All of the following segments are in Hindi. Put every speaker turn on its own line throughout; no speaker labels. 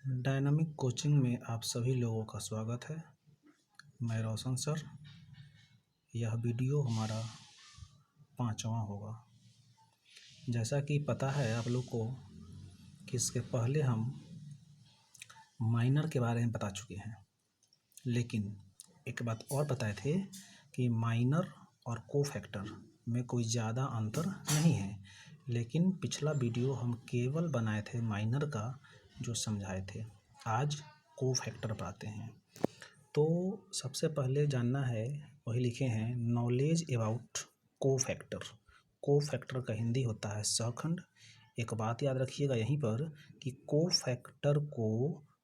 डायनामिक कोचिंग में आप सभी लोगों का स्वागत है। मैं रोशन सर। यह वीडियो हमारा 5वां होगा। जैसा कि पता है आप लोग को कि इसके पहले हम माइनर के बारे में बता चुके हैं, लेकिन एक बात और बताए थे कि माइनर और कोफैक्टर में कोई ज़्यादा अंतर नहीं है। लेकिन पिछला वीडियो हम केवल बनाए थे माइनर का, जो समझाए थे। आज कोफैक्टर पर आते हैं। तो सबसे पहले जानना है, वही लिखे हैं, नॉलेज अबाउट कोफैक्टर। कोफैक्टर का हिंदी होता है सहखंड। एक बात याद रखिएगा यहीं पर कि कोफैक्टर को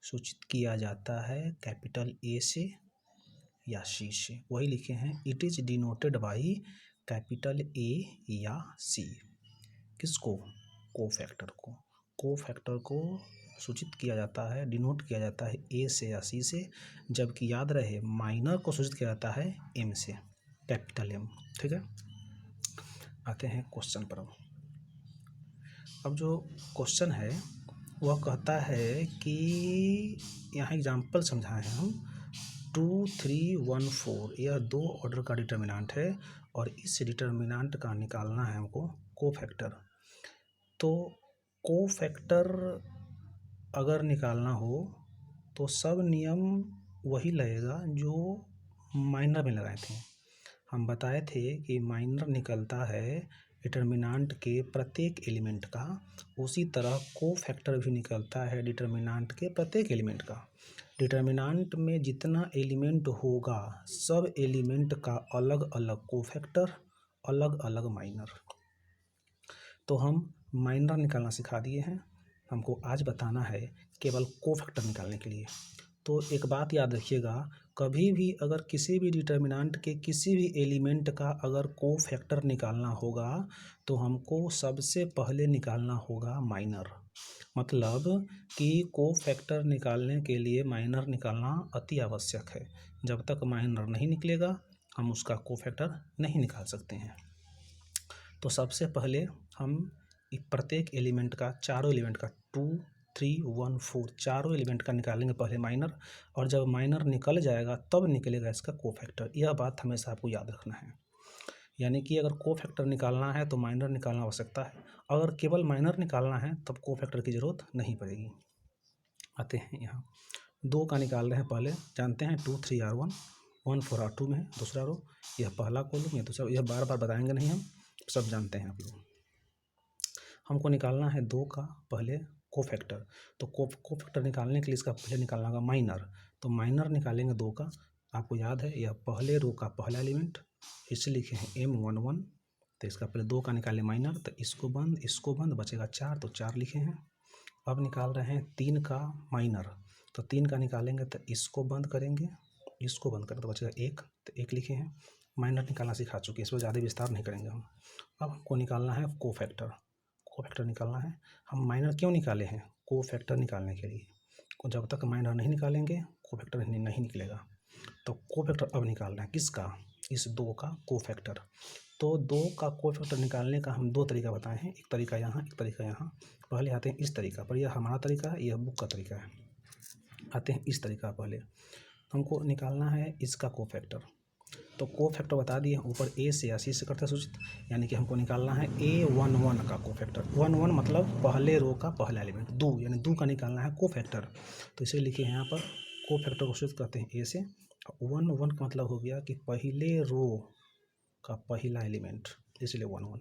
सूचित किया जाता है कैपिटल ए से या सी से। वही लिखे हैं, it is denoted by capital A या सी। किसको? कोफैक्टर को। कोफैक्टर को सूचित किया जाता है, डिनोट किया जाता है ए से या सी से, जबकि याद रहे माइनर को सूचित किया जाता है एम से, कैपिटल एम। ठीक है, आते हैं क्वेश्चन पर। अब जो क्वेश्चन है वह कहता है कि यहाँ एग्जाम्पल समझाए हैं हम। 2, 3, 1, 4 यह 2 ऑर्डर का डिटर्मिनेंट है और इस डिटर्मिनेंट का निकालना है हमको कोफैक्टर। तो कोफैक्टर अगर निकालना हो तो सब नियम वही लगेगा जो माइनर में लगाए थे। हम बताए थे कि माइनर निकलता है डिटर्मिनेंट के प्रत्येक एलिमेंट का, उसी तरह कोफैक्टर भी निकलता है डिटर्मिनेंट के प्रत्येक एलिमेंट का। डिटर्मिनेंट में जितना एलिमेंट होगा सब एलिमेंट का अलग अलग कोफैक्टर, अलग अलग माइनर। तो हम माइनर निकालना सिखा दिए हैं, हमको आज बताना है केवल कोफैक्टर निकालने के लिए। तो एक बात याद रखिएगा, कभी भी अगर किसी भी डिटर्मिनेंट के किसी भी एलिमेंट का अगर कोफैक्टर निकालना होगा तो हमको सबसे पहले निकालना होगा माइनर। मतलब कि कोफैक्टर निकालने के लिए माइनर निकालना अति आवश्यक है। जब तक माइनर नहीं निकलेगा हम उसका कोफैक्टर नहीं निकाल सकते हैं। तो सबसे पहले हम प्रत्येक एलिमेंट का, चारों एलिमेंट का 2, 3, 1, 4 चारों एलिमेंट का निकालेंगे पहले माइनर, और जब माइनर निकल जाएगा तब निकलेगा इसका कोफैक्टर। यह बात हमेशा आपको याद रखना है। यानी कि अगर कोफैक्टर निकालना है तो माइनर निकालना आवश्यकता है, अगर केवल माइनर निकालना है तब कोफैक्टर की ज़रूरत नहीं पड़ेगी। आते हैं यहाँ 2 का निकाल रहे हैं। पहले जानते हैं 2, 3 R1, 1, 4 R2 में है दूसरा रो। यह पहला कॉलम, यह दूसरा। यह बार बार बताएंगे नहीं, हम सब जानते हैं आप लोग। हमको निकालना है 2 का पहले कोफैक्टर। तो कोफैक्टर निकालने के लिए इसका पहले निकालना होगा माइनर। तो माइनर निकालेंगे 2 का। आपको याद है यह पहले रो का पहला एलिमेंट, इसे लिखे हैं M11। तो इसका पहले 2 का निकाले माइनर, तो इसको बंद बचेगा 4, तो 4 लिखे हैं। अब निकाल रहे हैं 3 का माइनर। तो 3 का निकालेंगे तो इसको बंद करेंगे, इसको बंद करें तो बचेगा 1, तो 1 लिखे हैं। माइनर निकालना सिखा चुके हैं, इस पर ज़्यादा विस्तार नहीं करेंगे हम। अब हमको निकालना है कोफैक्टर। कोफैक्टर निकालना है। हम माइनर क्यों निकाले हैं? कोफैक्टर निकालने के लिए। जब तक माइनर नहीं निकालेंगे कोफैक्टर नहीं निकलेगा। तो कोफैक्टर अब निकालना है किसका? इस 2 का कोफैक्टर। तो 2 का कोफैक्टर निकालने का हम 2 तरीका बताए हैं, एक तरीका यहाँ, एक तरीका यहाँ। पहले आते हैं इस तरीका पर, यह हमारा तरीका है, यह बुक का तरीका है। आते हैं इस तरीका। पहले हमको निकालना है इसका कोफैक्टर। तो कोफैक्टर बता दिए ऊपर, ए से या सी से करते सूचित, यानी कि हमको निकालना है A11 का कोफैक्टर। 11 मतलब पहले रो का पहला एलिमेंट, 2 यानी 2 का निकालना है कोफैक्टर। तो इसे लिखे हैं यहाँ पर, कोफैक्टर को सूचित करते हैं ए से। 11 का मतलब हो गया कि पहले रो का पहला एलिमेंट, इसलिए 11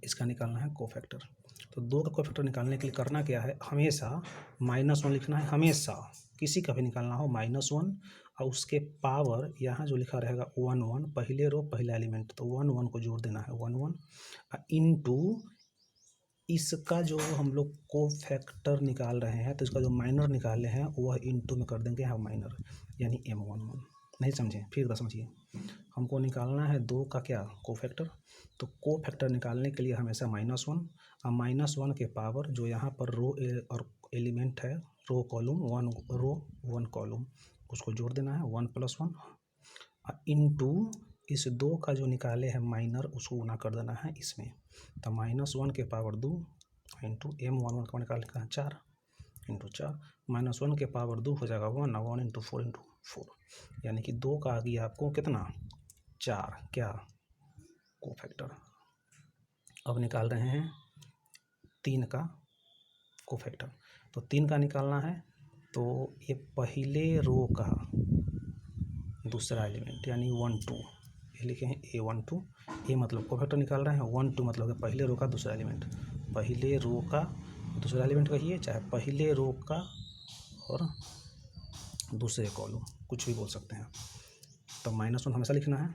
इसका निकालना है कोफैक्टर। तो 2 का कोफैक्टर निकालने के लिए करना क्या है? हमेशा -1 लिखना है। हमेशा किसी का भी निकालना हो -1, और उसके पावर यहाँ जो लिखा रहेगा 11, पहले रो पहला एलिमेंट, तो 11 को जोड़ देना है 11 इनटू इसका जो हम लोग कोफैक्टर निकाल रहे हैं, तो इसका जो माइनर निकाले हैं वह इनटू में कर देंगे हम माइनर, यानी M11। नहीं समझे? फिर समझिए, हमको निकालना है 2 का क्या? कोफैक्टर। तो कोफैक्टर निकालने के लिए हमेशा -1, और -1 के पावर जो यहाँ पर रो और एलिमेंट है, रो कॉलम 1 रो 1 कॉलम, उसको जोड़ देना है 1 + 1 इनटू इस 2 का जो निकाले हैं माइनर, उसको गुना कर देना है इसमें। तो -1 के पावर 2 इंटू M11 का निकाल का 4 इंटू 4, -1 के पावर 2 हो जाएगा 1, 1 इंटू 4, यानी कि 2 का आ गया आपको कितना 4, क्या कोफैक्टर। अब निकाल रहे हैं 3 का कोफैक्टर। तो 3 का निकालना है, तो ये पहले रो का दूसरा एलिमेंट यानी 1 2, ये लिखे हैं A12, ए मतलब कोफैक्टर निकाल रहे हैं, 1 2 मतलब कि पहले रो का दूसरा एलिमेंट, पहले रो का दूसरा एलिमेंट कहिए, चाहे पहले रो का और दूसरे कॉलम, कुछ भी बोल सकते हैं। तो -1 हमेशा लिखना है,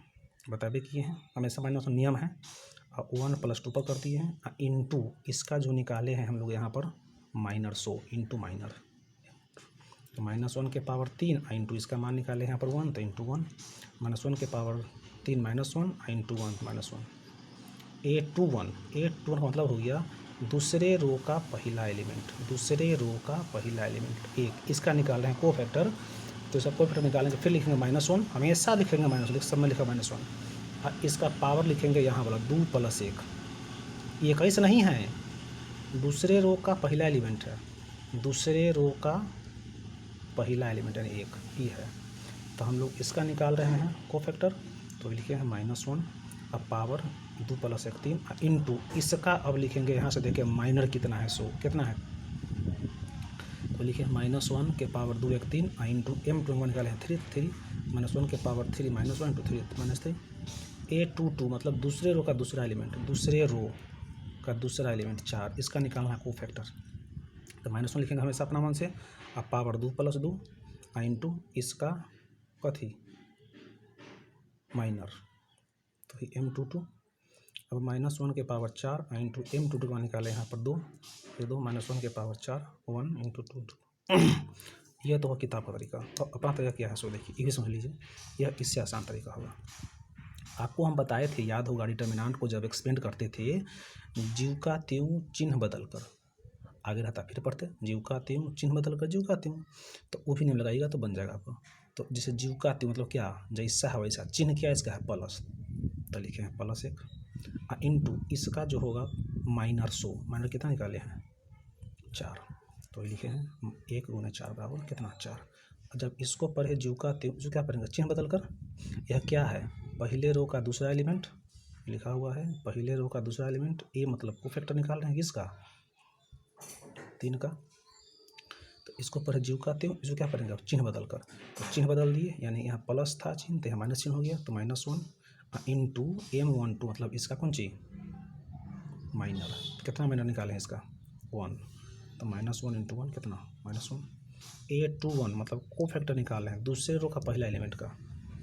बता भी किए हैं, हमेशा -1 नियम है। और 1 + 2 पर कर दिए हैं, इंटू इसका जो निकाले हैं हम लोग यहाँ पर माइनर 100 इंटू माइनर, तो -1 के पावर 3 इंटू इसका मान निकाले यहाँ पर 1, तो इंटू 1, -1 के पावर 3 -1 इंटू 1 -1, A21 का मतलब हो गया दूसरे रो का पहला एलिमेंट, दूसरे रो का पहला एलिमेंट 1, इसका निकाल रहे हैं कोफैक्टर। तो इसका कोफैक्टर निकालेंगे, फिर लिखेंगे -1, हमेशा लिखेंगे -1, सब में लिखा -1, और इसका पावर लिखेंगे यहाँ वाला 2 + 1, ये 21 नहीं है, दूसरे रो का पहला एलिमेंट है, दूसरे रो का पहला एलिमेंट यानी 1 ये है। तो हम लोग इसका निकाल रहे हैं कोफैक्टर, तो लिखे हैं -1, अब पावर 2 + 1 3, इंटू इसका अब लिखेंगे यहाँ से, देखिए माइनर कितना है 100 कितना है, तो लिखे -1 के पावर 2 1 3 इंटू M21 निकाले हैं 3 3, -1 के पावर 3 -1 इंटू 3 -3, A22 मतलब दूसरे रो का दूसरा एलिमेंट, दूसरे रो का दूसरा एलिमेंट 4, इसका निकालना है कोफैक्टर। तो -1 लिखेंगे हमेशा अपना मन से, अब पावर 2 + 2 इंटू इसका कथी माइनर, तो M22, अब -1 के पावर 4 इंटू M22 का निकाले यहाँ पर 2, ये 2 -1 के पावर 4 1 इंटू 2, यह तो किताब का तरीका। अब अपना तरीका क्या है सो देखिए, ये भी समझ लीजिए, यह इससे आसान तरीका होगा। आपको हम बताए थे, याद होगा, डिटर्मिनेंट को जब एक्सपेंड करते थे, जीव का त्यों चिन्ह बदल कर, आगे रहता फिर पढ़ते, जीव का त्यों चिन्ह बदल कर जीव का त्यों, तो वो भी नियम लगाइएगा तो बन जाएगा आपको। तो जैसे जीव का त्यों मतलब क्या, जैसा है वैसा, चिन्ह क्या इसका है प्लस, तो लिखे हैं +1, इंटू इसका जो होगा -100, माइनर कितना निकाले हैं 4, तो लिखे हैं 1 × 4 बराबर कितना 4। जब इसको पढ़े जीव का त्यों, जो क्या पढ़ेंगे चिन्ह बदल कर, यह क्या है पहले रो का दूसरा एलिमेंट लिखा हुआ है, पहले रो का दूसरा एलिमेंट, ए मतलब कोफैक्टर निकाल रहे हैं किसका 3 का, तो इसको पढ़े जीव का त्यों, इसको क्या पढ़ेंगे चिन्ह बदल कर, तो चिन्ह बदल दिए, यानी यहाँ प्लस था चिन्ह तो यहाँ माइनस चिन्ह हो गया, तो -1 इंटू M12 मतलब इसका कौन चीज माइनर, कितना माइनर निकाले हैं इसका 1, तो -1 इंटू 1 कितना -1, A21 मतलब कोफैक्टर निकाल रहे हैं दूसरे रो का पहला एलिमेंट का,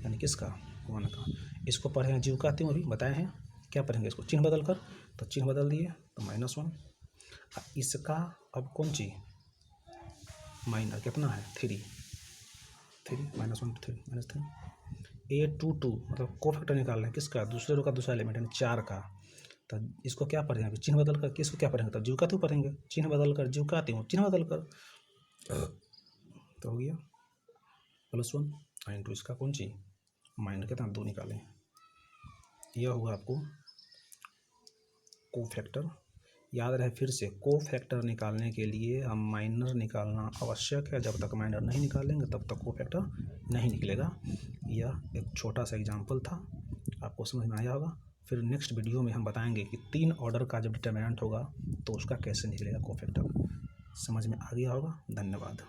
यानी किसका 1 का, इसको पढ़े हैं जीव का त्यों, अभी बताए हैं क्या पढ़ेंगे इसको चिन्ह बदल कर, तो चिन्ह बदल दिए तो -1, इसका अब कौन ची माइनर कितना है 3 -1 3 A22 मतलब कोफैक्टर निकाल रहे हैं किसका दूसरे रो का दूसरा एलिमेंट यानी 4 का, तो इसको क्या पढ़ेंगे अभी चिन्ह बदल कर, किसको क्या पढ़ेंगे, तो जीव का त्यों पढ़ेंगे, चिन्ह बदल कर जीव का त्यों चिन्ह बदल कर, तो हो गया +1 इंटू इसका कौन ची माइनर कितना 2 निकालें, यह हुआ आपको कोफैक्टर। याद रहे फिर से, कोफैक्टर निकालने के लिए हम माइनर निकालना आवश्यक है, जब तक माइनर नहीं निकालेंगे तब तक कोफैक्टर नहीं निकलेगा। यह एक छोटा सा एग्जांपल था, आपको समझ में आया होगा। फिर नेक्स्ट वीडियो में हम बताएंगे कि 3 ऑर्डर का जब डिटर्मिनेंट होगा तो उसका कैसे निकलेगा कोफैक्टर, समझ में आ गया होगा। धन्यवाद।